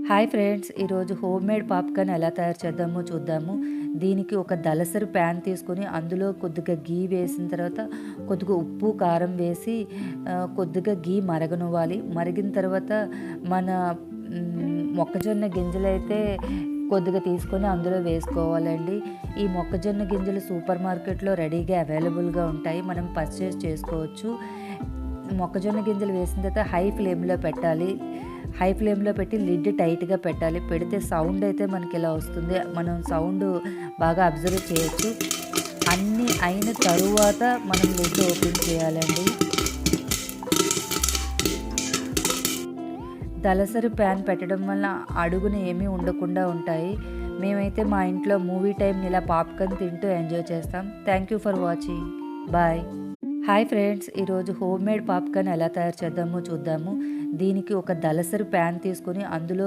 Hi friends, ఈరోజు home made popcorn ఎలా తయారు చేద్దామో చూద్దాము. దీనికి ఒక దలసరి ప్యాన్ తీసుకొని అందులో కొద్దిగా గీ వేసిన తర్వాత కొద్దిగా ఉప్పు కారం వేసి కొద్దిగా గీ మరగనివ్వాలి. మరిగిన తర్వాత మన మొక్కజొన్న గింజలైతే కొద్దిగా తీసుకొని అందులో వేసుకోవాలండి. ఈ మొక్కజొన్న గింజలు సూపర్ మార్కెట్లో రెడీగా అవైలబుల్గా ఉంటాయి, మనం పర్చేస్ చేసుకోవచ్చు. మొక్కజొన్న గింజలు వేసిన తర్వాత హై ఫ్లేమ్లో పెట్టాలి. హై ఫ్లేమ్లో పెట్టి లిడ్ టైట్గా పెట్టాలి. పెడితే సౌండ్ అయితే మనకి ఇలా వస్తుంది. మనం సౌండ్ బాగా అబ్జర్వ్ చేయొచ్చు. అన్నీ అయిన తరువాత మనం లిడ్ ఓపెన్ చేయాలండి. దలసరి ప్యాన్ పెట్టడం వల్ల అడుగున ఏమీ ఉండకుండా ఉంటాయి. మేమైతే మా ఇంట్లో మూవీ టైంని ఇలా పాప్కార్న్ తింటూ ఎంజాయ్ చేస్తాం. Thank you for watching. Bye. Hi friends, ఈరోజు హోమ్ మేడ్ పాప్కార్న్ ఎలా తయారు చేద్దామో చూద్దాము. దీనికి ఒక దలసరి ప్యాన్ తీసుకొని అందులో